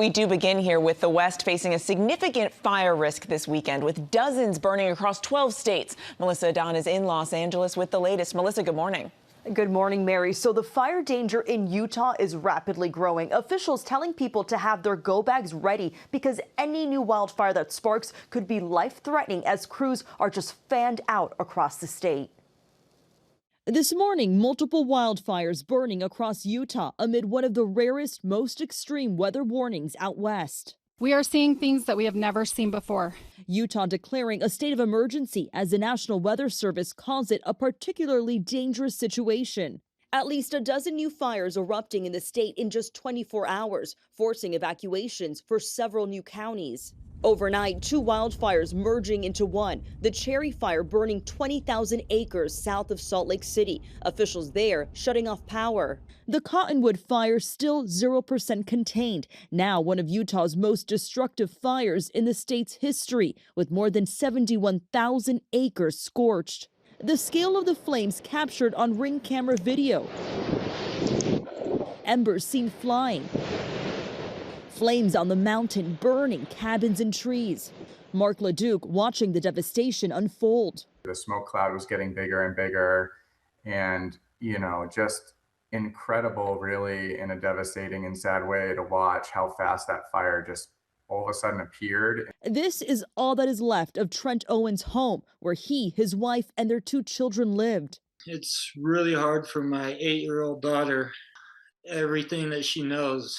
We do begin here with the West facing a significant fire risk this weekend, with dozens burning across 12 states. Melissa Don is in Los Angeles with the latest. Melissa, good morning. Good morning, Mary. So the fire danger in Utah is rapidly growing. Officials telling people to have their go bags ready because any new wildfire that sparks could be life-threatening as crews are just fanned out across the state. This morning, multiple wildfires burning across Utah amid one of the rarest, most extreme weather warnings out west. We are seeing things that we have never seen before. Utah declaring a state of emergency as the National Weather Service calls it a particularly dangerous situation. At least a dozen new fires erupting in the state in just 24 hours, forcing evacuations for several new counties. Overnight, two wildfires merging into one. The Cherry Fire burning 20,000 acres south of Salt Lake City. Officials there shutting off power. The Cottonwood Fire still 0% contained. Now one of Utah's most destructive fires in the state's history, with more than 71,000 acres scorched. The scale of the flames captured on Ring camera video. Embers seen flying. Flames on the mountain burning cabins and trees. Mark LeDuc watching the devastation unfold. The smoke cloud was getting bigger and bigger, and, just incredible, really, in a devastating and sad way to watch how fast that fire just all of a sudden appeared. This is all that is left of Trent Owens' home, where he, his wife, and their two children lived. It's really hard for my 8-year-old daughter. Everything that she knows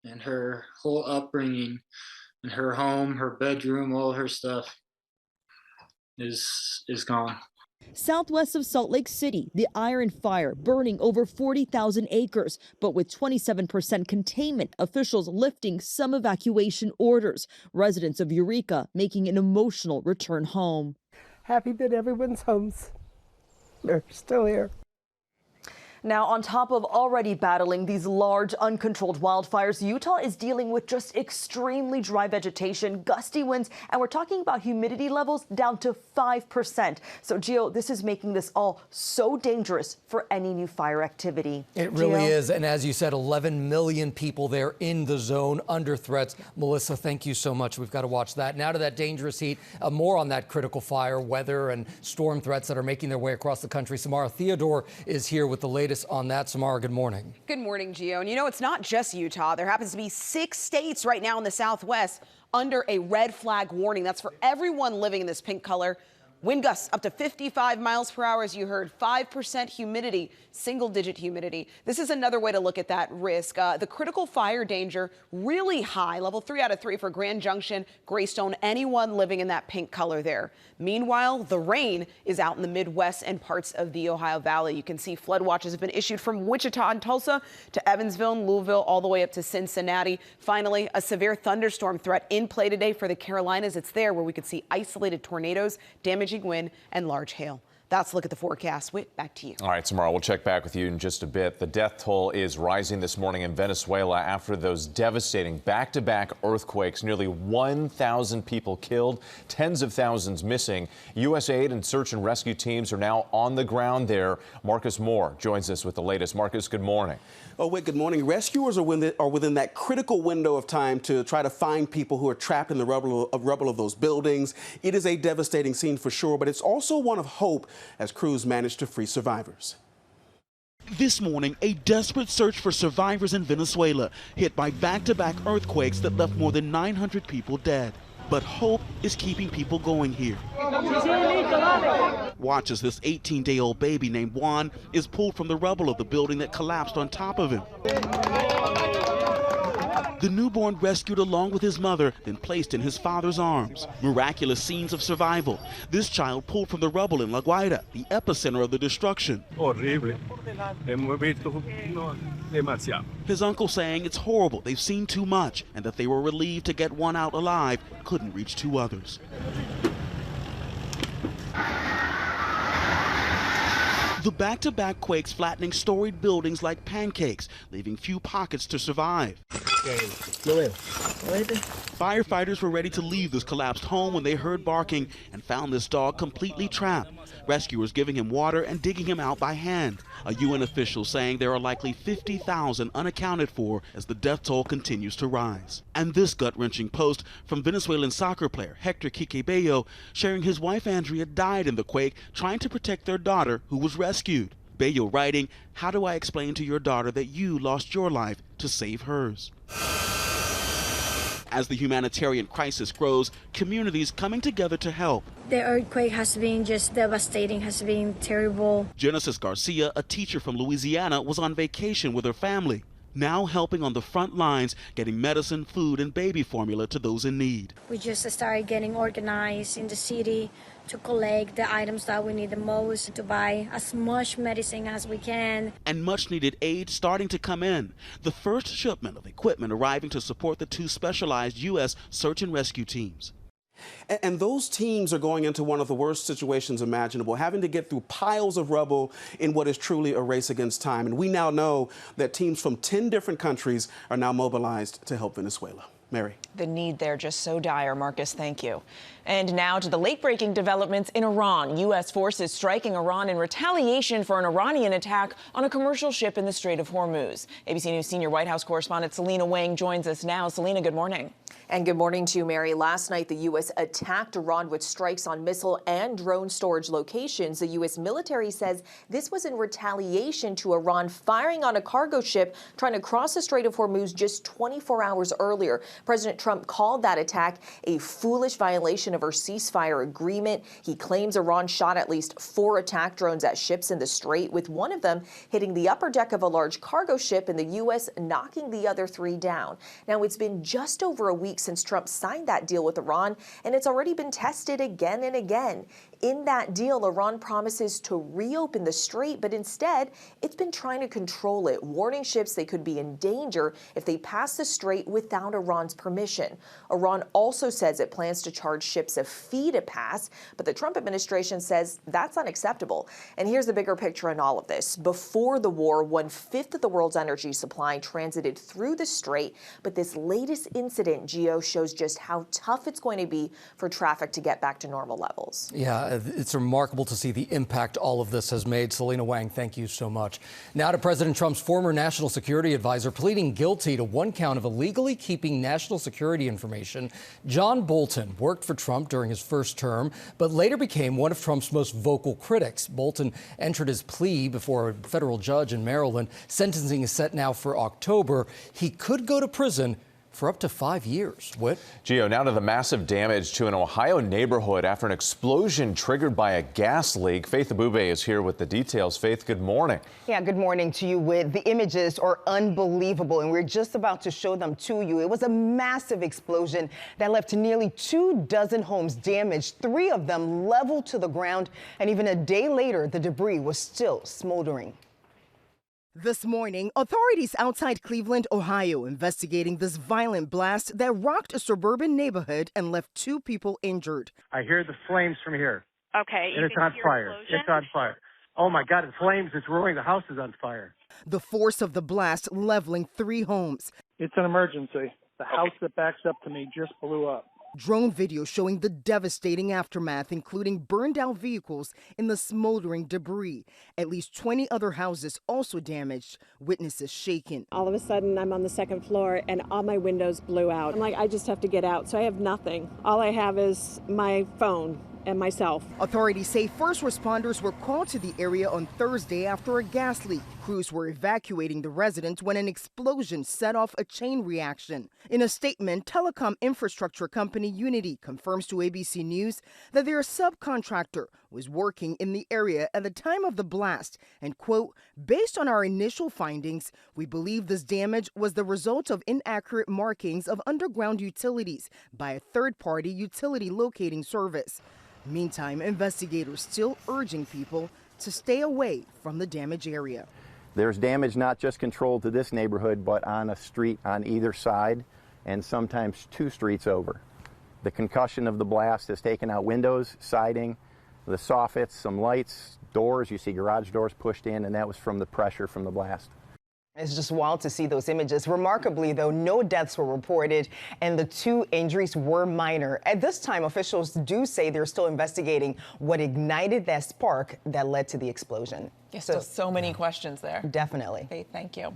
and her whole upbringing and her home, her bedroom, all her stuff is gone. Southwest of Salt Lake City, the Iron Fire burning over 40,000 acres, but with 27% containment, officials lifting some evacuation orders. Residents of Eureka making an emotional return home. Happy that everyone's homes are still here. Now, on top of already battling these large, uncontrolled wildfires, Utah is dealing with just extremely dry vegetation, gusty winds, and we're talking about humidity levels down to 5%. So, Gio, this is making this all so dangerous for any new fire activity. It really is. And as you said, 11 million people there in the zone under threats. Melissa, thank you so much. We've got to watch that. Now to that dangerous heat, more on that critical fire, weather, and storm threats that are making their way across the country. Samara Theodore is here with the latest on that. Samara, good morning. Good morning, Gio. And it's not just Utah. There happens to be 6 states right now in the Southwest under a red flag warning. That's for everyone living in this pink color. Wind gusts up to 55 miles per hour, as you heard, 5% humidity, single-digit humidity. This is another way to look at that risk. The critical fire danger really high, level 3 out of 3 for Grand Junction, Greystone, anyone living in that pink color there. Meanwhile, the rain is out in the Midwest and parts of the Ohio Valley. You can see flood watches have been issued from Wichita and Tulsa to Evansville and Louisville, all the way up to Cincinnati. Finally, a severe thunderstorm threat in play today for the Carolinas. It's there where we could see isolated tornadoes, damaging wind, and large hail. That's a look at the forecast. Whit, back to you. All right, Samara, we'll check back with you in just a bit. The death toll is rising this morning in Venezuela after those devastating back-to-back earthquakes. Nearly 1,000 people killed, tens of thousands missing. U.S. aid and search and rescue teams are now on the ground there. Marcus Moore joins us with the latest. Marcus, good morning. Oh, Whit, good morning. Rescuers are within that critical window of time to try to find people who are trapped in the rubble of those buildings. It is a devastating scene for sure, but it's also one of hope as crews manage to free survivors. This morning, a desperate search for survivors in Venezuela, hit by back-to-back earthquakes that left more than 900 people dead. But hope is keeping people going here. Watch as this 18-day-old baby named Juan is pulled from the rubble of the building that collapsed on top of him. The newborn rescued along with his mother, then placed in his father's arms. Miraculous scenes of survival. This child pulled from the rubble in La Guaira, the epicenter of the destruction. His uncle saying it's horrible, they've seen too much, and that they were relieved to get one out alive, couldn't reach 2 others. The back-to-back quakes flattening storied buildings like pancakes, leaving few pockets to survive. Firefighters were ready to leave this collapsed home when they heard barking and found this dog completely trapped. Rescuers giving him water and digging him out by hand. A UN official saying there are likely 50,000 unaccounted for as the death toll continues to rise. And this gut-wrenching post from Venezuelan soccer player Hector Quique Bello sharing his wife Andrea died in the quake trying to protect their daughter who was rescued. Bello writing, "How do I explain to your daughter that you lost your life to save hers?" As the humanitarian crisis grows, communities coming together to help. The earthquake has been just devastating, has been terrible. Genesis Garcia, a teacher from Louisiana, was on vacation with her family, now helping on the front lines, getting medicine, food, and baby formula to those in need. We just started getting organized in the city to collect the items that we need the most, to buy as much medicine as we can. And much needed aid starting to come in. The first shipment of equipment arriving to support the 2 specialized U.S. search and rescue teams. And those teams are going into one of the worst situations imaginable, having to get through piles of rubble in what is truly a race against time. And we now know that teams from 10 different countries are now mobilized to help Venezuela. Mary. The need there just so dire. Marcus, thank you. And now to the late-breaking developments in Iran. U.S. forces striking Iran in retaliation for an Iranian attack on a commercial ship in the Strait of Hormuz. ABC News senior White House correspondent Selena Wang joins us now. Selena, good morning. And good morning to you, Mary. Last night, the U.S. attacked Iran with strikes on missile and drone storage locations. The U.S. military says this was in retaliation to Iran firing on a cargo ship trying to cross the Strait of Hormuz just 24 hours earlier. President Trump called that attack a foolish violation of our ceasefire agreement. He claims Iran shot at least 4 attack drones at ships in the strait, with one of them hitting the upper deck of a large cargo ship and the U.S. knocking the other 3 down. Now, it's been just over a week since Trump signed that deal with Iran, and it's already been tested again and again. In that deal, Iran promises to reopen the strait, but instead, it's been trying to control it, warning ships they could be in danger if they pass the strait without Iran's permission. Iran also says it plans to charge ships a fee to pass, but the Trump administration says that's unacceptable. And here's the bigger picture in all of this. Before the war, 1/5 of the world's energy supply transited through the strait, but this latest incident, Geo, shows just how tough it's going to be for traffic to get back to normal levels. Yeah, it's remarkable to see the impact all of this has made. Selena Wang, thank you so much. Now to President Trump's former national security advisor pleading guilty to 1 count of illegally keeping national security information. John Bolton worked for Trump during his first term, but later became one of Trump's most vocal critics. Bolton entered his plea before a federal judge in Maryland. Sentencing is set now for October. He could go to prison for up to 5 years. Whit? Gio, now to the massive damage to an Ohio neighborhood after an explosion triggered by a gas leak. Faith Abube is here with the details. Faith, good morning. Yeah, good morning to you, Whit. The images are unbelievable, and we're just about to show them to you. It was a massive explosion that left nearly 24 homes damaged, 3 of them leveled to the ground, and even a day later, the debris was still smoldering. This morning, authorities outside Cleveland, Ohio, investigating this violent blast that rocked a suburban neighborhood and left 2 people injured. I hear the flames from here. Okay. And it's on fire. It's on fire. Oh my God, it's flames. It's roaring. The house is on fire. The force of the blast leveling 3 homes. It's an emergency. The house that backs up to me just blew up. Drone video showing the devastating aftermath, including burned out vehicles in the smoldering debris. At least 20 other houses also damaged, witnesses shaken. All of a sudden, I'm on the 2nd floor and all my windows blew out. I'm like, I just have to get out. So I have nothing. All I have is my phone and myself. Authorities say first responders were called to the area on Thursday after a gas leak. Crews were evacuating the residents when an explosion set off a chain reaction. In a statement, telecom infrastructure company Unity confirms to ABC News that their subcontractor was working in the area at the time of the blast and, quote, based on our initial findings, we believe this damage was the result of inaccurate markings of underground utilities by a third-party utility locating service. Meantime, investigators still urging people to stay away from the damaged area. There's damage not just controlled to this neighborhood, but on a street on either side, and sometimes 2 streets over. The concussion of the blast has taken out windows, siding, the soffits, some lights, doors. You see garage doors pushed in, and that was from the pressure from the blast. It's just wild to see those images. Remarkably, though, no deaths were reported, and the 2 injuries were minor. At this time, officials do say they're still investigating what ignited that spark that led to the explosion. Yes, so many questions there. Definitely. Okay, thank you.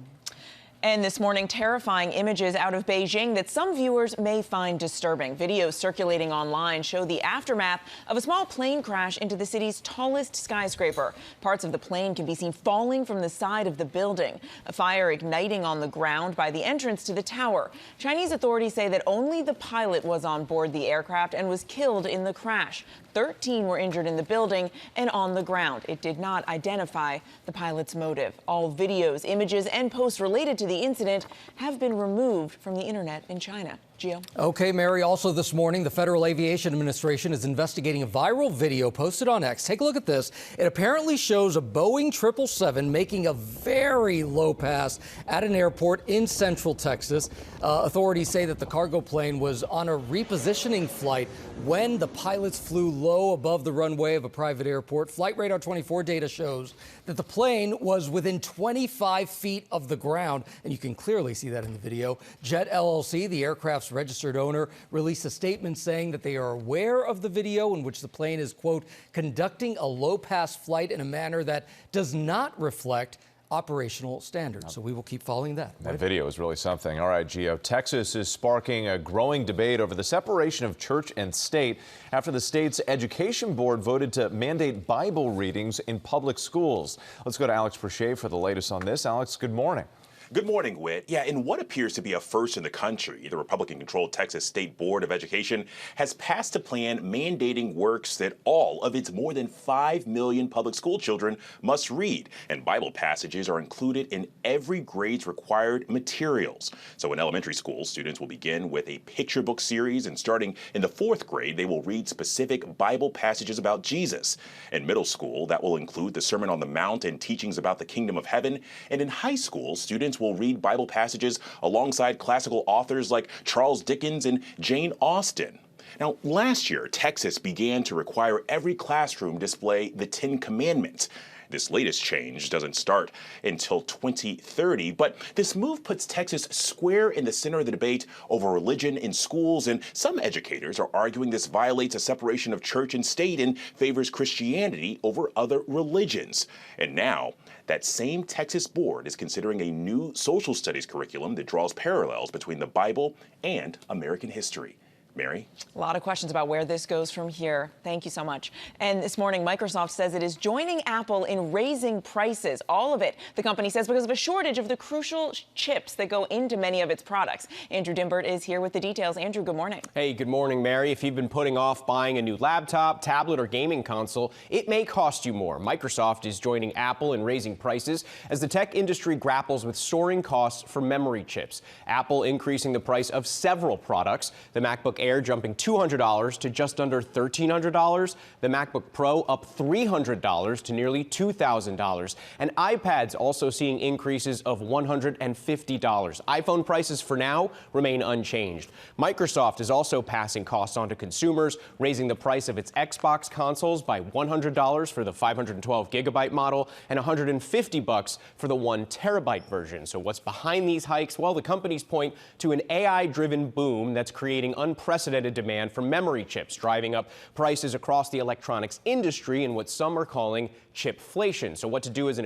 And this morning, terrifying images out of Beijing that some viewers may find disturbing. Videos circulating online show the aftermath of a small plane crash into the city's tallest skyscraper. Parts of the plane can be seen falling from the side of the building. A fire igniting on the ground by the entrance to the tower. Chinese authorities say that only the pilot was on board the aircraft and was killed in the crash. 13 were injured in the building and on the ground. It did not identify the pilot's motive. All videos, images, and posts related to the incident have been removed from the internet in China. Gio. Okay, Mary. Also this morning, the Federal Aviation Administration is investigating a viral video posted on X. Take a look at this. It apparently shows a Boeing 777 making a very low pass at an airport in central Texas. Authorities say that the cargo plane was on a repositioning flight when the pilots flew low above the runway of a private airport. Flight Radar 24 data shows that the plane was within 25 feet of the ground, and you can clearly see that in the video. Jet LLC, the aircraft's registered owner, released a statement saying that they are aware of the video in which the plane is, quote, conducting a low-pass flight in a manner that does not reflect operational standards. So we will keep following that. That video is really something. All right, Gio. Texas is sparking a growing debate over the separation of church and state after the state's education board voted to mandate Bible readings in public schools. Let's go to Alex Perche for the latest on this. Alex, good morning. Good morning, Whit. Yeah, in what appears to be a first in the country, the Republican-controlled Texas State Board of Education has passed a plan mandating works that all of its more than 5 million public school children must read, and Bible passages are included in every grade's required materials. So in elementary school, students will begin with a picture book series, and starting in the 4th grade, they will read specific Bible passages about Jesus. In middle school, that will include the Sermon on the Mount and teachings about the kingdom of heaven. And in high school, students will read Bible passages alongside classical authors like Charles Dickens and Jane Austen. Now, last year, Texas began to require every classroom display the 10 Commandments. This latest change doesn't start until 2030, but this move puts Texas square in the center of the debate over religion in schools, and some educators are arguing this violates a separation of church and state and favors Christianity over other religions. And now, that same Texas board is considering a new social studies curriculum that draws parallels between the Bible and American history. Mary? A lot of questions about where this goes from here. Thank you so much. And this morning, Microsoft says it is joining Apple in raising prices. All of it, the company says, because of a shortage of the crucial chips that go into many of its products. Andrew Dimbert is here with the details. Andrew, good morning. Hey, good morning, Mary. If you've been putting off buying a new laptop, tablet, or gaming console, it may cost you more. Microsoft is joining Apple in raising prices as the tech industry grapples with soaring costs for memory chips. Apple increasing the price of several products. The MacBook Air jumping $200 to just under $1,300. The MacBook Pro up $300 to nearly $2,000. And iPads also seeing increases of $150. iPhone prices for now remain unchanged. Microsoft is also passing costs on to consumers, raising the price of its Xbox consoles by $100 for the 512 gigabyte model and $150 for the 1 terabyte version. So what's behind these hikes? Well, the companies point to an AI-driven boom that's creating unprecedented demand for memory chips, driving up prices across the electronics industry in what some are calling chipflation. So what to do as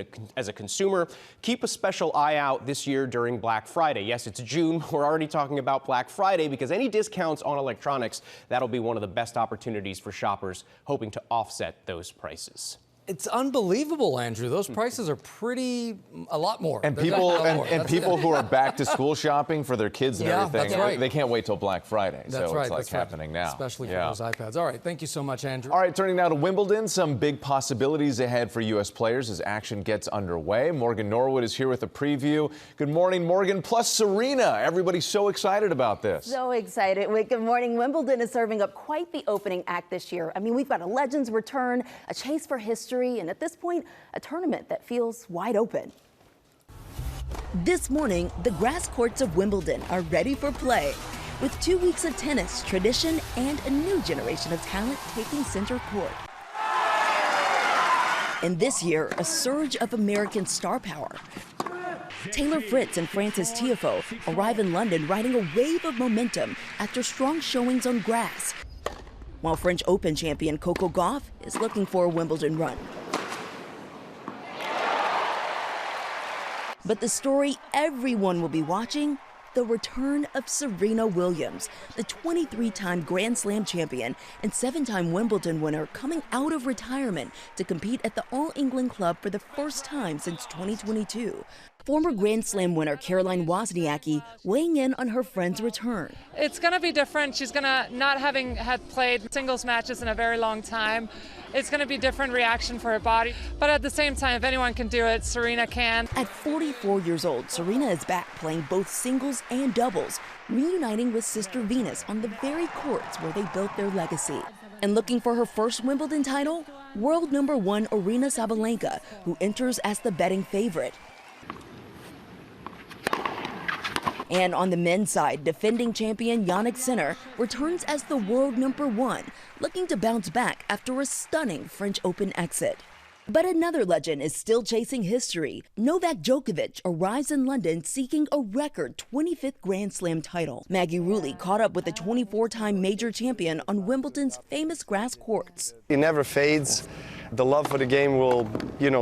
a consumer? Keep a special eye out this year during Black Friday. Yes, it's June. We're already talking about Black Friday because any discounts on electronics, that'll be one of the best opportunities for shoppers hoping to offset those prices. It's unbelievable, Andrew. Those prices are a lot more. And people who are back to school shopping for their kids and everything, that's right. They can't wait till Black Friday. That's so right. It's happening now. Especially for those iPads. All right. Thank you so much, Andrew. All right. Turning now to Wimbledon. Some big possibilities ahead for U.S. players as action gets underway. Morgan Norwood is here with a preview. Good morning, Morgan. Plus Serena. Everybody's so excited about this. So excited. Good morning. Wimbledon is serving up quite the opening act this year. I mean, we've got a Legends return, a chase for history, and at this point, a tournament that feels wide open. This morning, the grass courts of Wimbledon are ready for play. With 2 weeks of tennis, tradition, and a new generation of talent taking center court. And this year, a surge of American star power. Taylor Fritz and Frances Tiafoe arrive in London riding a wave of momentum after strong showings on grass, while French Open champion Coco Gauff is looking for a Wimbledon run. But the story everyone will be watching, the return of Serena Williams, the 23-time Grand Slam champion and 7-time Wimbledon winner, coming out of retirement to compete at the All England Club for the first time since 2022. Former Grand Slam winner Caroline Wozniacki weighing in on her friend's return. It's going to be different. She's going to, not having had played singles matches in a very long time, it's going to be different reaction for her body. But at the same time, if anyone can do it, Serena can. At 44 years old, Serena is back playing both singles and doubles, reuniting with sister Venus on the very courts where they built their legacy. And looking for her first Wimbledon title, world number 1 Aryna Sabalenka, who enters as the betting favorite. And on the men's side, defending champion Jannik Sinner returns as the world number 1, looking to bounce back after a stunning French Open exit. But another legend is still chasing history. Novak Djokovic arrives in London seeking a record 25th Grand Slam title. Maggie Rulli caught up with the 24-time major champion on Wimbledon's famous grass courts. It never fades. The love for the game will,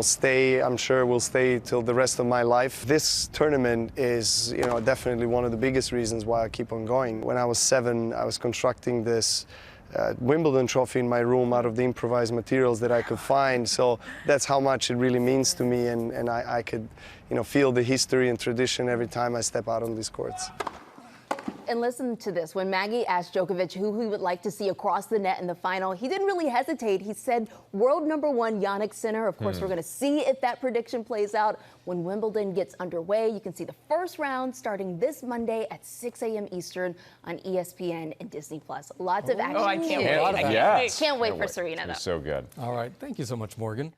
stay, I'm sure will stay till the rest of my life. This tournament is, definitely one of the biggest reasons why I keep on going. When I was 7, I was constructing this Wimbledon trophy in my room out of the improvised materials that I could find. So that's how much it really means to me, and I could, feel the history and tradition every time I step out on these courts. And listen to this. When Maggie asked Djokovic who he would like to see across the net in the final, he didn't really hesitate. He said world number 1 Jannik Sinner. Of course, we're going to see if that prediction plays out when Wimbledon gets underway. You can see the first round starting this Monday at 6 a.m. Eastern on ESPN and Disney+. Lots of action. Oh, I can't here. wait. Yes. Can't wait for Serena, though. You're so good. All right. Thank you so much, Morgan.